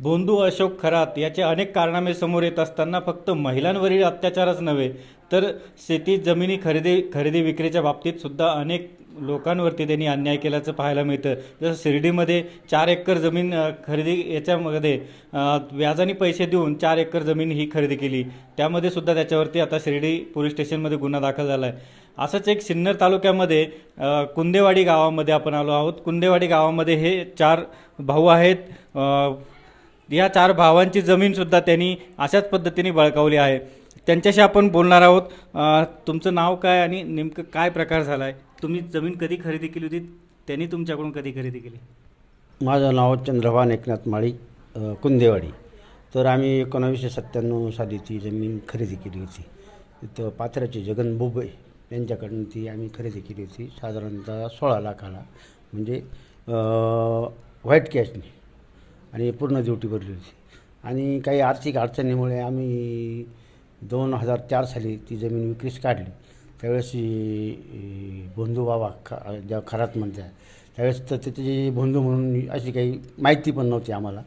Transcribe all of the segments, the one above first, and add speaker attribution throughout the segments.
Speaker 1: भोंदू अशोक खरात याचे अनेक कारनामे समोर येत असताना फक्त महिलांवरील अत्याचारच नव्हे तर शेती जमिनी खरेदी विक्रीच्या बाबतीत सुद्धा अनेक लोकांवरती त्यांनी अन्याय केल्याचं पाहायला मिळतं. जसं शिर्डीमध्ये 4 एकर जमीन खरेदी याच्यामध्ये व्याजाने पैसे देऊन 4 एकर जमीन ही खरेदी केली. त्यामध्ये सुद्धा त्याच्यावरती आता शिर्डी पोलीस स्टेशनमध्ये गुन्हा दाखल झाला आहे. असंच एक सिन्नर तालुक्यामध्ये कुंदेवाडी गावामध्ये आपण आलो आहोत. कुंदेवाडी गावामध्ये हे 4 भाऊ आहेत. या 4 भावांची जमीनसुद्धा त्यांनी अशाच पद्धतीने बळकावली आहे. त्यांच्याशी आपण बोलणार आहोत. तुमचं नाव काय आणि नेमकं काय प्रकार झाला आहे? तुम्ही जमीन कधी खरेदी केली होती? त्यांनी तुमच्याकडून कधी खरेदी केली?
Speaker 2: माझं नाव चंद्रभान एकनाथ माळी, कुंदेवाडी. तर आम्ही 1997 साली ती जमीन खरेदी केली होती. इथं पाथऱ्याचे जगन बोबे यांच्याकडून ती आम्ही खरेदी केली होती, साधारणतः 16 लाखाला, म्हणजे व्हाईट कॅशने, आणि पूर्ण ड्युटी भरली होती. आणि काही आर्थिक अडचणीमुळे आम्ही 2004 साली ती जमीन विक्रीस काढली. त्यावेळेस भोंदू बाबा ज्या खरात म्हणतात, त्यावेळेस तर त्याची भोंदू म्हणून अशी काही माहिती पण नव्हती आम्हाला.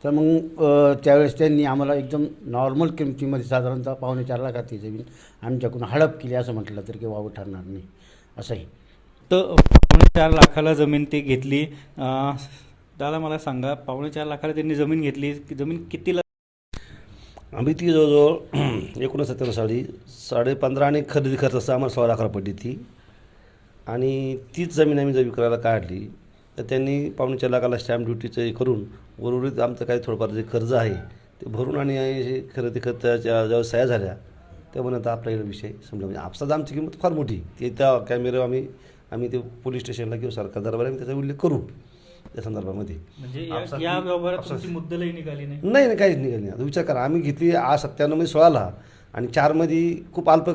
Speaker 2: तर मग त्यावेळेस त्यांनी आम्हाला एकदम नॉर्मल किमतीमध्ये साधारणतः 4.25 लाखात ती जमीन आमच्याकडून हडप केली असं म्हटलं तर काही वावं ठरणार नाही असंही.
Speaker 1: तर 4.25 लाखाला जमीन ती घेतली. दादा मला सांगा, 4.25 लाखाला त्यांनी जमीन घेतली, जमीन कितीला?
Speaker 3: आम्ही ती जवळजवळ 1997 साली 15.5 आणि खरेदी खर्च असं आम्हाला 16 लाखाला पडली ती. आणि तीच जमीन आम्ही जर विक्रायला काढली तर त्यांनी 4.25 लाखाला स्टॅम्प ड्युटीचं हे करून उर्वरित आमचं काही थोडंफार जे कर्ज आहे ते भरून आणि हे खरेदी खर्चाच्या जेव्हा सह्या झाल्या तेव्हा नंतर आपला विषय संपला. म्हणजे आपसात आमची किंमत फार मोठी, ते त्या कॅमेऱ्यावर आम्ही ते पोलीस स्टेशनला किंवा सरकार दरबार आम्ही त्याचा उल्लेख करू त्या संदर्भामध्ये.
Speaker 1: म्हणजे या व्यवहारात तुमची मुद्दलही निघाली नाही?
Speaker 3: नाही, काहीच निघाली नाही. आता विचार करा, आम्ही घेतली आज 97 16ला आणि 4मध्ये खूप अल्प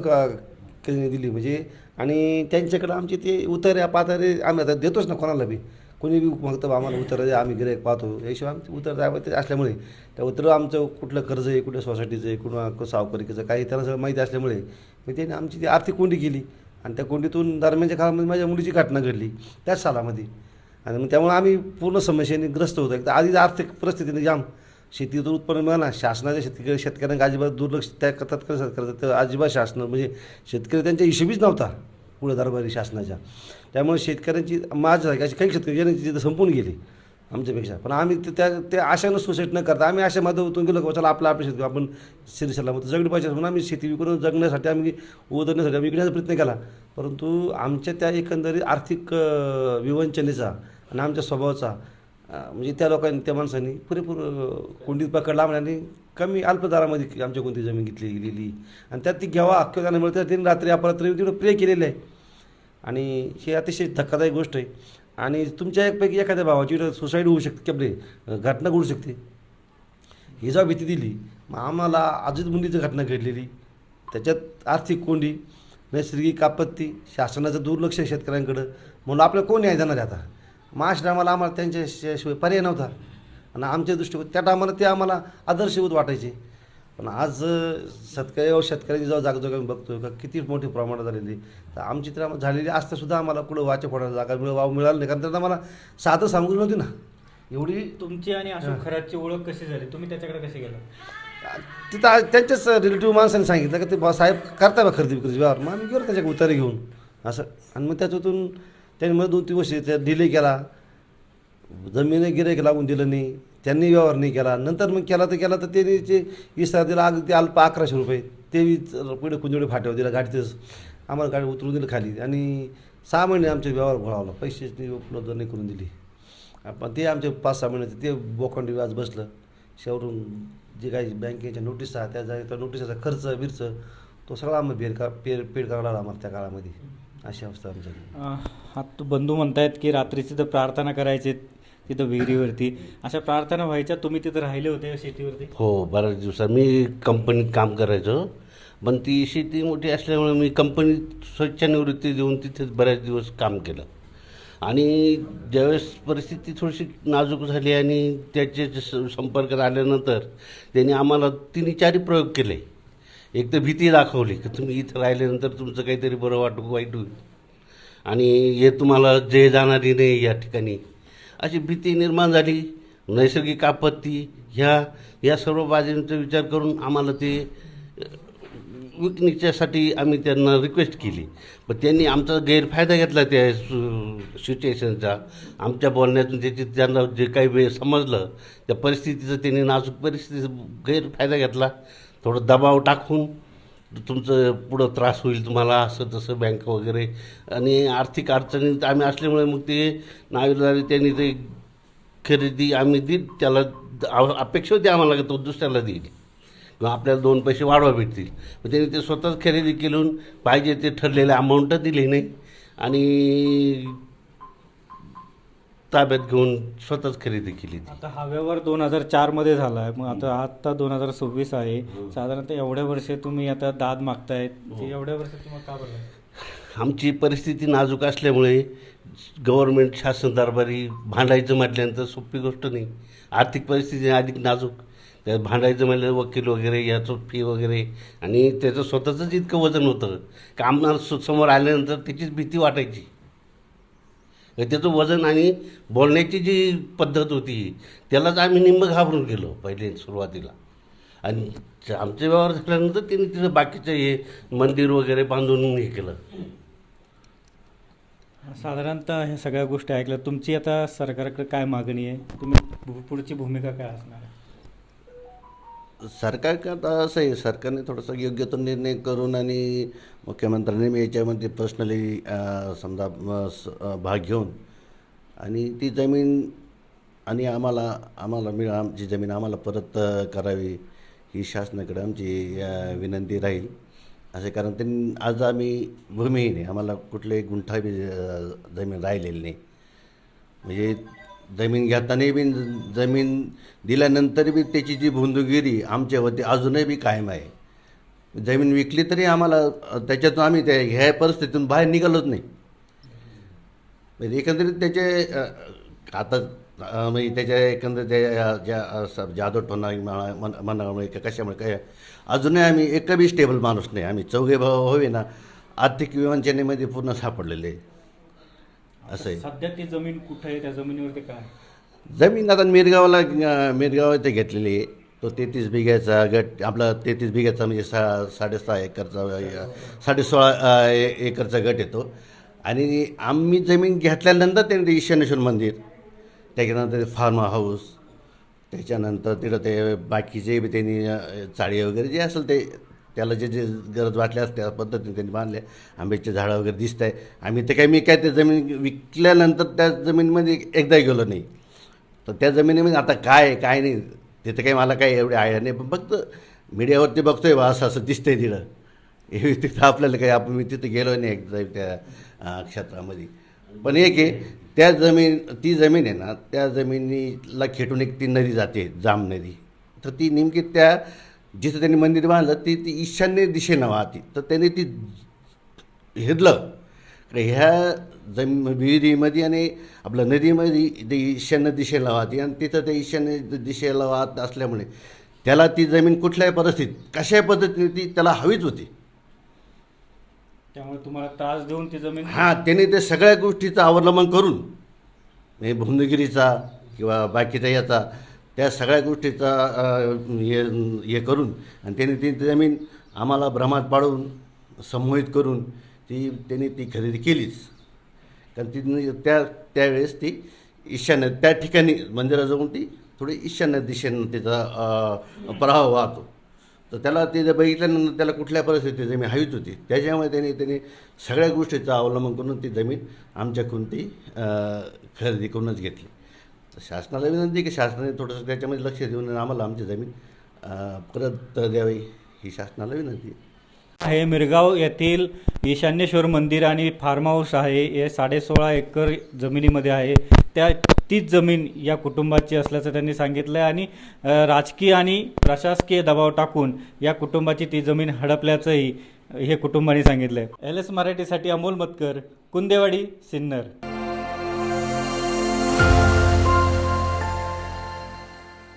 Speaker 3: दिली म्हणजे. आणि त्यांच्याकडे आमचे ते उतारे पातारे आम्ही आता देतोच ना कोणाला बी. कोणी बी मागतं आम्हाला उतर, आम्ही गिऱ्हाईक पाहतो, याशिवाय आमचे उतर द्यावं ते असल्यामुळे त्या उतर आमचं कुठलं कर्ज आहे, कुठल्या सोसायटीचं आहे, कुठं सावकारीचं काही त्यांना सगळं माहिती असल्यामुळे मग त्यांनी आमची ती आर्थिक कोंडी केली. आणि त्या कोंडीतून दरम्यानच्या काळामध्ये माझ्या मुलीची घटना घडली त्याच सालामध्ये. आणि मग त्यामुळे आम्ही पूर्ण समस्येने ग्रस्त होतो. एकदा आधीच आर्थिक परिस्थितीने जाम, शेतीतून उत्पन्न मिळालं, शासनाच्या शेतकऱ्यांना अजिबात दुर्लक्ष त्या करतात करतात, तर अजिबात शासन म्हणजे शेतकरी त्यांच्या हिशोबीच नव्हता पुढे दरबारी शासनाच्या. त्यामुळे शेतकऱ्यांची माझ्या अशी काही शेतकरी ज्यांची तिथं संपून गेली आमच्यापेक्षा. पण आम्ही त्या आशानं सुसाईड न करता आम्ही अशा माध्यमातून गेलो, चला आपल्या शेतकरी आपण शिरीषाला मग जगली पाहिजे म्हणून आम्ही शेती विकून जगण्यासाठी आम्ही उदरण्यासाठी आम्ही विकण्याचा प्रयत्न केला. परंतु आमच्या त्या एकंदरीत आर्थिक विवंचनेचा आणि आमच्या स्वभावाचा म्हणजे त्या लोकांनी त्या माणसांनी पुरेपूर कोंडीत पकडला आणि कमी अल्पदरामध्ये आमच्या कोणती जमीन घेतली गेलेली. आणि त्यात ती घ्यावा हक्क त्यामुळे त्या त्यांनी रात्री अपरात्री तिथं प्रे केलेलं आहे. आणि हे अतिशय धक्कादायक गोष्ट आहे. आणि तुमच्या एकपैकी एखाद्या भावाची सुसाईड होऊ शकते, आपले घटना घडू शकते, ही जेव्हा भीती दिली मग आम्हाला अजित मुंडीची घटना घडलेली, त्याच्यात आर्थिक कोंडी, नैसर्गिक आपत्ती, शासनाचं दुर्लक्ष शेतकऱ्यांकडं, म्हणून आपल्याला कोण न्याय देणार आहे आता. मार्च टायमाला आम्हाला त्यांच्याशिवाय पर्याय नव्हता. आणि आमच्या दृष्टीकोन त्या टायमाला ते आम्हाला आदर्शभूत वाटायचे. पण आज शेतकऱ्यांची जेव्हा जागोजाग आम्ही बघतो का किती मोठी प्रमाणात झालेली, तर आमची तर झालेली असतासुद्धा आम्हाला कुठं वाचे फोडायला जागा मिळालं नाही. कारण त्यात आम्हाला साधं सामग्री नव्हती ना एवढी.
Speaker 1: तुमची आणि अशोक खरातची ओळख कशी झाली? तुम्ही त्याच्याकडे कसे गेला?
Speaker 3: तिथं त्यांच्याच रिलेटिव्ह माणसाने सांगितलं का ते साहेब करता बा खरेदी विक्रीची व्यवहार. मग आम्ही गेलो त्याच्याकडे उतारे घेऊन असं. आणि मग त्याच्यातून त्यांनी मला 2-3 वर्ष त्या डिले केला, जमीन गिऱ्हाईक लागून दिलं नाही, त्यांनी व्यवहार नाही केला. नंतर मग केला तर त्यांनी ते इशारा दिला अगदी अल्प 1100 रुपये, ते पुढे कुंजोडी फाट्यावर दिला, गाडीतच आम्हाला गाडी उतरून दिलं खाली. आणि 6 महिने आमचे व्यवहार घोळावला, पैसेच उपलब्ध नाही करून दिली. आपण ते आमचे 5-6 महिन्याचे ते बोखंडी व्याज बसलं. शेवटून जे काही बँकेच्या नोटीस त्या नोटिसाचा खर्च बिर्च तो सगळा आम्हाला पेड करावा लागला आम्हाला त्या काळामध्ये. अशी अवस्था आमच्या.
Speaker 1: आता बंधू म्हणतायत की रात्रीची तर प्रार्थना करायचे तिथं विहिरीवरती, अशा प्रार्थना व्हायच्या. तुम्ही तिथं राहिले होते शेतीवरती?
Speaker 4: हो, बऱ्याच दिवसात मी कंपनीत काम करायचो. पण ती शेती मोठी असल्यामुळे मी कंपनीत स्वच्छनिवृत्ती देऊन तिथेच बऱ्याच दिवस काम केलं. आणि ज्यावेळेस परिस्थिती थोडीशी नाजूक झाली आणि त्याचे संपर्कात आल्यानंतर त्यांनी आम्हाला 3-4 प्रयोग केले. एक तर भीती दाखवली की तुम्ही इथं राहिल्यानंतर तुमचं काहीतरी बरं वाईट होईल आणि हे तुम्हाला जे जाणारी नाही या ठिकाणी, अशी भीती निर्माण झाली. नैसर्गिक आपत्ती ह्या सर्व बाबींचा विचार करून आम्हाला ते विकण्यासाठी आम्ही त्यांना रिक्वेस्ट केली. पण त्यांनी आमचा गैरफायदा घेतला त्या सिच्युएशनचा. आमच्या बोलण्यातून त्यांना जे काही वेळ समजलं त्या परिस्थितीचं त्यांनी नाजूक परिस्थितीचा गैरफायदा घेतला. थोडं दबाव टाकून तुमचं पुढं त्रास होईल तुम्हाला असं तसं बँक वगैरे आणि आर्थिक अडचणीत आम्ही असल्यामुळे मग ते नाविलाजाने त्यांनी ते खरेदी आम्ही दिली. त्याला अपेक्षा होती आम्हाला की तो दुसऱ्याला देईल किंवा आपल्याला 2 पैसे वाढवा भेटतील. पण त्यांनी ते स्वतःच खरेदी केलून पाहिजे ते ठरलेले अमाऊंट दिले नाही आणि ताब्यात घेऊन स्वतःच खरेदी केली ती.
Speaker 1: आता हा व्यवहार 2004 मध्ये झाला आहे, मग आता 2026 आहे. साधारणतः एवढ्या वर्षे तुम्ही आता दाद मागतायत, एवढ्या वर्ष तुम्हाला का बरं?
Speaker 4: आमची परिस्थिती नाजूक असल्यामुळे गव्हर्नमेंट शासन दरबारी भांडायचं म्हटल्यानंतर सोपी गोष्ट नाही. आर्थिक परिस्थिती अधिक नाजूक, त्यात भांडायचं म्हटलं वकील वगैरे याचं फी वगैरे आणि त्याचं स्वतःचंच इतकं वजन होतं का आम्हाला समोर आल्यानंतर त्याचीच भीती वाटायची. त्याचं वजन आणि बोलण्याची जी पद्धत होती त्यालाच आम्ही निम्म घाबरून गेलो पहिले सुरुवातीला. आणि आमचे व्यवहार झाल्यानंतर त्यांनी तिथं बाकीचं हे मंदिर वगैरे बांधून हे केलं.
Speaker 1: साधारणतः ह्या सगळ्या गोष्टी ऐकल्या, तुमची आता सरकारकडे काय मागणी आहे? तुम्ही पुढची भूमिका काय असणार आहे?
Speaker 3: सरकार आता असं आहे, सरकारने थोडासा योग्य तो निर्णय करून आणि मुख्यमंत्र्यांनी मी याच्यामध्ये पर्सनली समजा भाग घेऊन आणि ती जमीन आणि आमची जमीन आम्हाला परत करावी ही शासनाकडे आमची विनंती राहील. असे कारण त्यांनी आज आम्ही भूमिहीन आहे, आम्हाला कुठलेही गुंठा बी जमीन राहिलेली नाही. म्हणजे जमीन घेताना बी जमीन दिल्यानंतर बी त्याची जी भोंदूगिरी आमच्यावरती अजूनही बी कायम आहे. जमीन विकली तरी आम्हाला त्याच्यातून आम्ही ह्या परिस्थितीतून बाहेर निघालोच नाही. म्हणजे एकंदरीत त्याचे आता म्हणजे त्याच्या एकंदरीत ज्या जादूटपणा म्हणामुळे का कशामुळे काय अजूनही आम्ही एक बी स्टेबल माणूस नाही. आम्ही चौघे भाऊ होवे ना आर्थिक विवंचनेमध्ये पूर्ण सापडलेले असं आहे.
Speaker 1: सध्या ती जमीन कुठे आहे? त्या जमिनीवरती काय?
Speaker 3: जमीन आता मिरगाव इथे घेतलेली आहे. तो 33 बिघ्याचा गट आपला 33 बिघ्याचा म्हणजे 6.5 एकरचा 16.5 एकरचा गट येतो. आणि आम्ही जमीन घेतल्यानंतर त्यांनी ते ईशानेश्वर मंदिर, त्याच्यानंतर ते फार्म हाऊस, त्याच्यानंतर तिथं ते बाकीचे बी त्यांनी चाळी वगैरे जे असेल ते त्याला जे गरज वाटल्यास त्या पद्धतीने त्यांनी बांधले. आंब्याचे झाडं वगैरे दिसत आहे. आम्ही ते मी काय ते जमीन विकल्यानंतर त्या जमिनीमध्ये एकदाही गेलो नाही. तर त्या जमिनीमध्ये आता काय नाही तिथं काही मला काही एवढी आयडिया नाही. पण फक्त मीडियावरती बघतोय बा असं दिसतंय तिथं. हे तिथं आपल्याला काही मी तिथं गेलो नाही एकदा त्या क्षेत्रामध्ये. पण एक आहे ती जमीन आहे ना, त्या जमिनीला खेटून एक ती नदी जाते जाम नदी. तर ती नेमकी त्या जिथं त्यांनी मंदिर बांधलं ती ईशान्य दिशेनं वाहती. तर त्यांनी ती हेरलं ह्या विहिरीमध्ये आणि आपल्या नदीमध्ये ते ईशान्य दिशेला वाहते आणि तिथं ते ईशान्य दिशेला वाहत असल्यामुळे त्याला ती जमीन कुठल्याही परिस्थितीत कशाही पद्धतीने ती त्याला हवीच होती.
Speaker 1: त्यामुळे तुम्हाला त्रास देऊन ती जमीन
Speaker 3: त्याने ते सगळ्या गोष्टीचं अवलंबन करून म्हणजे भुंदगिरीचा किंवा बाकीचा याचा त्या सगळ्या गोष्टीचा हे करून आणि त्याने ती जमीन आम्हाला भ्रमात पाडून संमोहित करून त्यांनी ती खरेदी केलीच. कारण ती त्यावेळेस ती ईशान्य त्या ठिकाणी मंदिराजवळ ती थोडी ईशान्य दिशेनं तिचा प्रवाह वाहतो. तर त्याला ते बघितल्यानंतर त्याला कुठल्या परिस्थितीत जमीन हवीच होती. त्याच्यामुळे त्यांनी सगळ्या गोष्टीचा अवलंबन करून ती जमीन आमच्याकडून ती खरेदी करूनच घेतली. तर शासनाला विनंती की शासनाने थोडंसं त्याच्यामध्ये लक्ष देऊन आम्हाला आमची जमीन परत द्यावी ही शासनाला विनंती
Speaker 1: आहे. मिरगाव येथील ईशान्येश्वर मंदिर आणि फार्म हाऊस आहे, हे 16.5 एकर जमिनीमध्ये आहे. तीच जमीन या कुटुंबाची असल्याचं त्यांनी सांगितलं आहे आणि राजकीय आणि प्रशासकीय दबाव टाकून या कुटुंबाची ती जमीन हडपल्याचंही हे कुटुंबाने सांगितलं आहे. LS मराठीसाठी अमोल मतकर, कुंदेवाडी, सिन्नर.